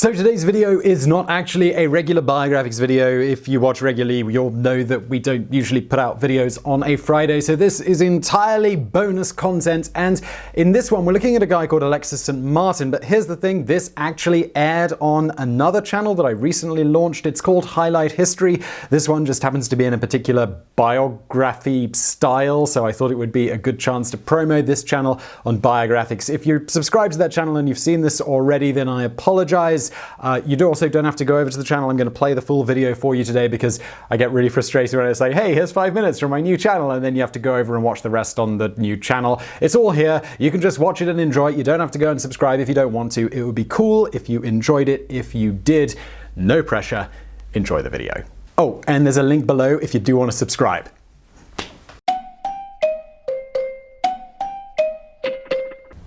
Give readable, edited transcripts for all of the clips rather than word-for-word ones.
So today's video is not actually a regular Biographics video. If you watch regularly, you'll know that we don't usually put out videos on a Friday, so this is entirely bonus content, and in this one we're looking at a guy called Alexis St. Martin, but here's the thing, this actually aired on another channel that I recently launched. It's called Highlight History. This one just happens to be in a particular biography style, so I thought it would be a good chance to promo this channel on Biographics. If you're subscribed to that channel and you've seen this already, then I apologize. You also don't have to go over to the channel. I'm going to play the full video for you today because I get really frustrated when I say, hey, here's 5 minutes from my new channel, and then you have to go over and watch the rest on the new channel. It's all here. You can just watch it and enjoy it. You don't have to go and subscribe if you don't want to. It would be cool if you enjoyed it. If you did, no pressure. Enjoy the video. Oh, and there's a link below if you do want to subscribe.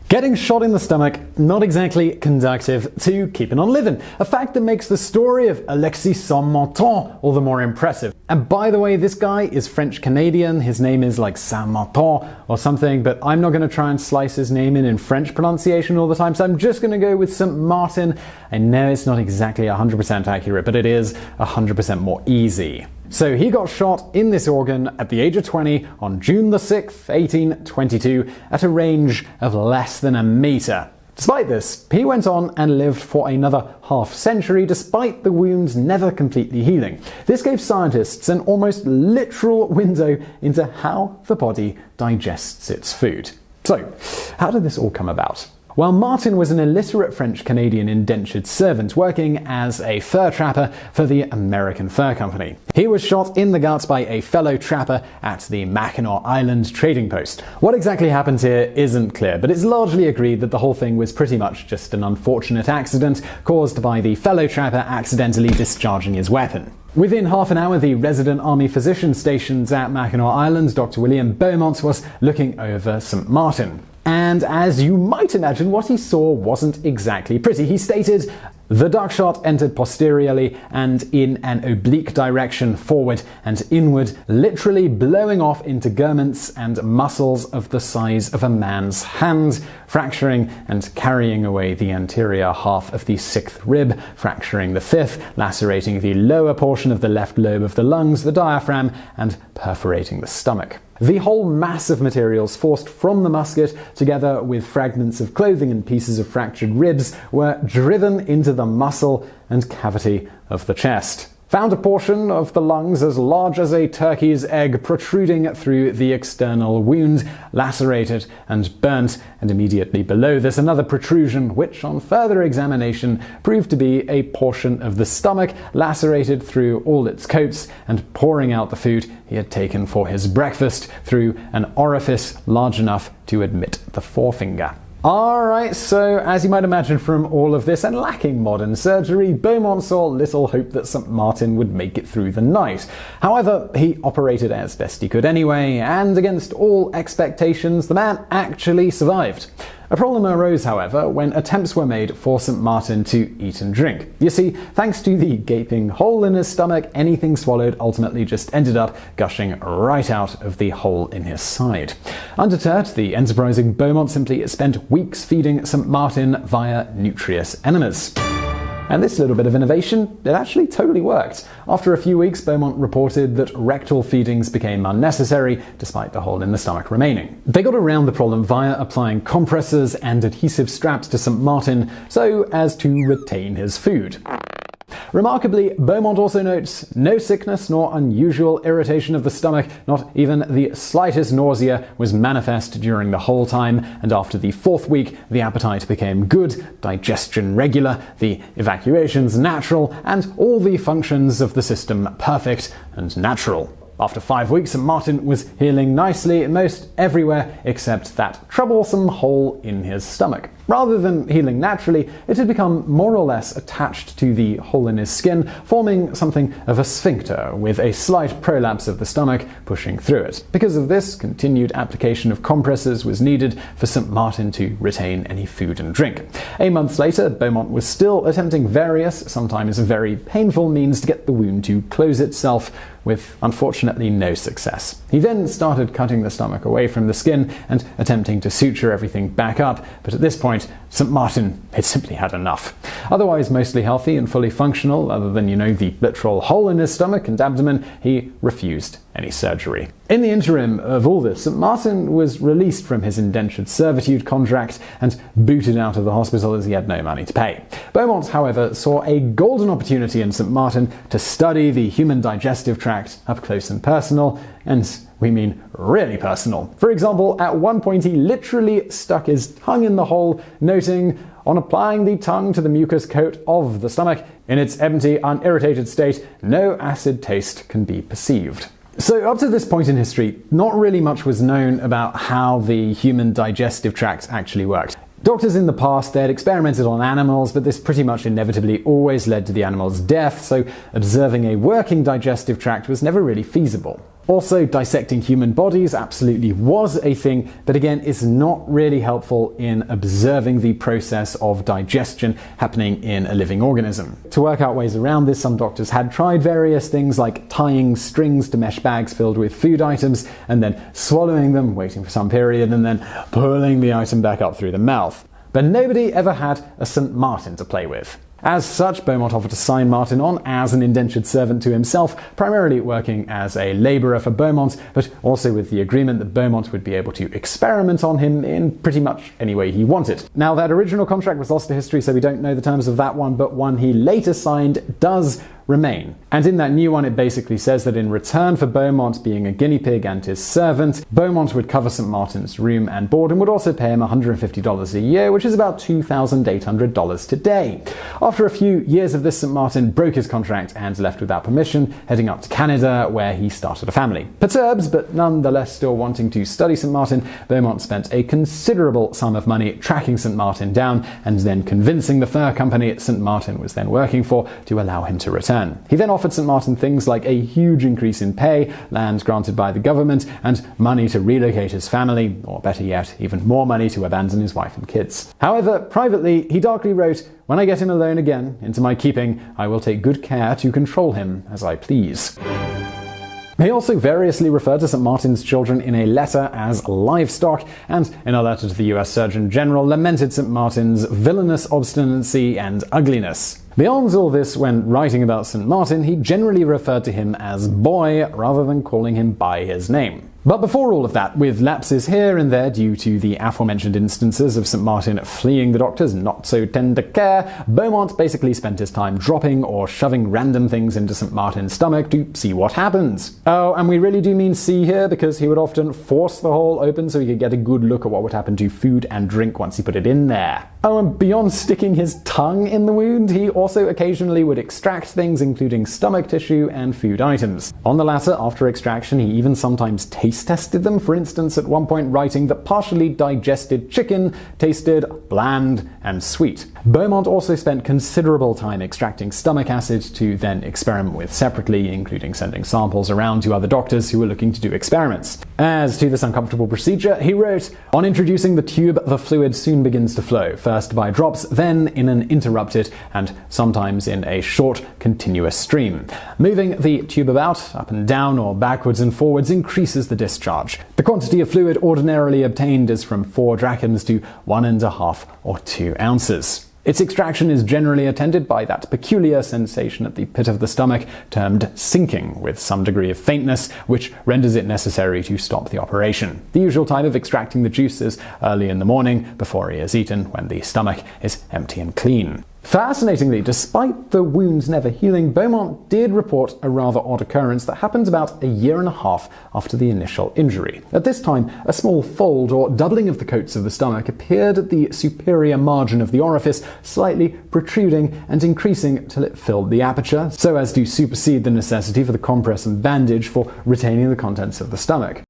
Getting shot in the stomach, not exactly conducive to keeping on living. A fact that makes the story of Alexis St. Martin all the more impressive. And by the way, this guy is French-Canadian. His name is like Saint Martin or something, but I'm not going to try and slice his name in French pronunciation all the time, so I'm just going to go with St. Martin. I know it's not exactly 100% accurate, but it is 100% more easy. So he got shot in this organ at the age of 20 on June the 6th, 1822, at a range of less than a meter. Despite this, he went on and lived for another half century despite the wounds never completely healing. This gave scientists an almost literal window into how the body digests its food. So, how did this all come about? Well, Martin was an illiterate French-Canadian indentured servant working as a fur trapper for the American Fur Company. He was shot in the gut by a fellow trapper at the Mackinac Island trading post. What exactly happened here isn't clear, but it's largely agreed that the whole thing was pretty much just an unfortunate accident caused by the fellow trapper accidentally discharging his weapon. Within half an hour, the resident army physician stationed at Mackinac Island, Dr. William Beaumont, was looking over St. Martin. And as you might imagine, what he saw wasn't exactly pretty. He stated, "The duck shot entered posteriorly and in an oblique direction forward and inward, literally blowing off integumentals and muscles of the size of a man's hand, fracturing and carrying away the anterior half of the 6th rib, fracturing the 5th, lacerating the lower portion of the left lobe of the lungs, the diaphragm, and perforating the stomach." The whole mass of materials forced from the musket, together with fragments of clothing and pieces of fractured ribs, were driven into the muscle and cavity of the chest. Found a portion of the lungs as large as a turkey's egg protruding through the external wound, lacerated and burnt, and immediately below this another protrusion, which on further examination proved to be a portion of the stomach, lacerated through all its coats and pouring out the food he had taken for his breakfast through an orifice large enough to admit the forefinger. Alright, so as you might imagine from all of this, and lacking modern surgery, Beaumont saw little hope that St. Martin would make it through the night. However, he operated as best he could anyway, and against all expectations, the man actually survived. A problem arose, however, when attempts were made for St. Martin to eat and drink. You see, thanks to the gaping hole in his stomach, anything swallowed ultimately just ended up gushing right out of the hole in his side. Undeterred, the enterprising Beaumont simply spent weeks feeding St. Martin via nutritious enemas. And this little bit of innovation, it actually totally worked. After a few weeks, Beaumont reported that rectal feedings became unnecessary, despite the hole in the stomach remaining. They got around the problem via applying compresses and adhesive straps to St. Martin so as to retain his food. Remarkably, Beaumont also notes no sickness nor unusual irritation of the stomach, not even the slightest nausea was manifest during the whole time, and after the 4th week, the appetite became good, digestion regular, the evacuations natural, and all the functions of the system perfect and natural. After 5 weeks, St. Martin was healing nicely most everywhere except that troublesome hole in his stomach. Rather than healing naturally, it had become more or less attached to the hole in his skin, forming something of a sphincter with a slight prolapse of the stomach pushing through it. Because of this, continued application of compresses was needed for St. Martin to retain any food and drink. A month later, Beaumont was still attempting various, sometimes very painful means to get the wound to close itself, with unfortunately no success. He then started cutting the stomach away from the skin and attempting to suture everything back up, but at this point point, St. Martin had simply had enough. Otherwise mostly healthy and fully functional, other than, the literal hole in his stomach and abdomen, he refused any surgery. In the interim of all this, St. Martin was released from his indentured servitude contract and booted out of the hospital as he had no money to pay. Beaumont, however, saw a golden opportunity in St. Martin to study the human digestive tract up close and personal, and we mean really personal. For example, at one point he literally stuck his tongue in the hole, noting, "On applying the tongue to the mucous coat of the stomach, in its empty, unirritated state, no acid taste can be perceived." So up to this point in history, not really much was known about how the human digestive tract actually worked. Doctors in the past, they had experimented on animals, but this pretty much inevitably always led to the animal's death, so observing a working digestive tract was never really feasible. Also, dissecting human bodies absolutely was a thing, but again, is not really helpful in observing the process of digestion happening in a living organism. To work out ways around this, some doctors had tried various things like tying strings to mesh bags filled with food items, and then swallowing them, waiting for some period, and then pulling the item back up through the mouth. But nobody ever had a St. Martin to play with. As such, Beaumont offered to sign Martin on as an indentured servant to himself, primarily working as a labourer for Beaumont, but also with the agreement that Beaumont would be able to experiment on him in pretty much any way he wanted. Now, that original contract was lost to history, so we don't know the terms of that one, but one he later signed does remain. And in that new one, it basically says that in return for Beaumont being a guinea pig and his servant, Beaumont would cover St. Martin's room and board and would also pay him $150 a year, which is about $2,800 today. After a few years of this, St. Martin broke his contract and left without permission, heading up to Canada, where he started a family. Perturbed, but nonetheless still wanting to study St. Martin, Beaumont spent a considerable sum of money tracking St. Martin down and then convincing the fur company St. Martin was then working for to allow him to return. He then offered St. Martin things like a huge increase in pay, land granted by the government, and money to relocate his family, or better yet, even more money to abandon his wife and kids. However, privately, he darkly wrote, "When I get him alone again, into my keeping, I will take good care to control him as I please." He also variously referred to St. Martin's children in a letter as livestock, and in a letter to the US Surgeon General lamented St. Martin's villainous obstinacy and ugliness. Beyond all this, when writing about St. Martin, he generally referred to him as boy rather than calling him by his name. But before all of that, with lapses here and there due to the aforementioned instances of St. Martin fleeing the doctor's not-so-tender care, Beaumont basically spent his time dropping or shoving random things into St. Martin's stomach to see what happens. Oh, and we really do mean see here, because he would often force the hole open so he could get a good look at what would happen to food and drink once he put it in there. Oh, and beyond sticking his tongue in the wound, he also occasionally would extract things including stomach tissue and food items. On the latter, after extraction, he even sometimes taste tested them, for instance at one point writing that partially digested chicken tasted bland and sweet. Beaumont also spent considerable time extracting stomach acid to then experiment with separately, including sending samples around to other doctors who were looking to do experiments. As to this uncomfortable procedure, he wrote, "On introducing the tube, the fluid soon begins to flow, first by drops, then in an interrupted and sometimes in a short, continuous stream. Moving the tube about, up and down or backwards and forwards, increases the discharge. The quantity of fluid ordinarily obtained is from 4 drachms to 1½ or 2 ounces. Its extraction is generally attended by that peculiar sensation at the pit of the stomach termed sinking, with some degree of faintness, which renders it necessary to stop the operation. The usual time of extracting the juice is early in the morning, before he is eaten, when the stomach is empty and clean." Fascinatingly, despite the wounds never healing, Beaumont did report a rather odd occurrence that happened about a year and a half after the initial injury. At this time, a small fold or doubling of the coats of the stomach appeared at the superior margin of the orifice, slightly protruding and increasing till it filled the aperture, so as to supersede the necessity for the compress and bandage for retaining the contents of the stomach.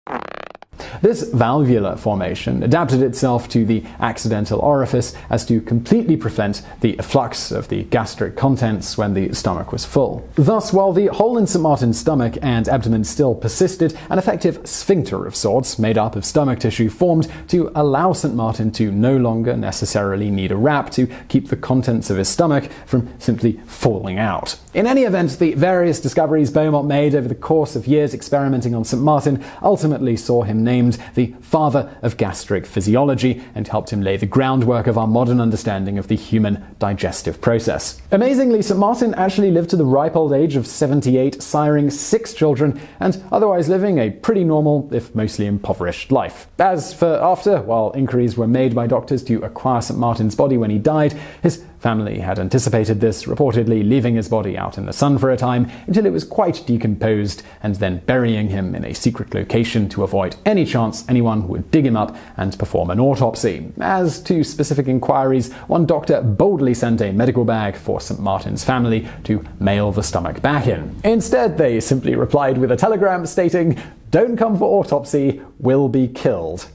This valvular formation adapted itself to the accidental orifice as to completely prevent the efflux of the gastric contents when the stomach was full. Thus, while the hole in St. Martin's stomach and abdomen still persisted, an effective sphincter of sorts, made up of stomach tissue, formed to allow St. Martin to no longer necessarily need a wrap to keep the contents of his stomach from simply falling out. In any event, the various discoveries Beaumont made over the course of years experimenting on St. Martin ultimately saw him named nicknamed the father of gastric physiology and helped him lay the groundwork of our modern understanding of the human digestive process. Amazingly, St. Martin actually lived to the ripe old age of 78, siring 6 children and otherwise living a pretty normal, if mostly impoverished, life. As for after, while inquiries were made by doctors to acquire St. Martin's body when he died, his family had anticipated this, reportedly leaving his body out in the sun for a time until it was quite decomposed and then burying him in a secret location to avoid any chance anyone would dig him up and perform an autopsy. As to specific inquiries, one doctor boldly sent a medical bag for St. Martin's family to mail the stomach back in. Instead, they simply replied with a telegram stating, "Don't come for autopsy, will be killed."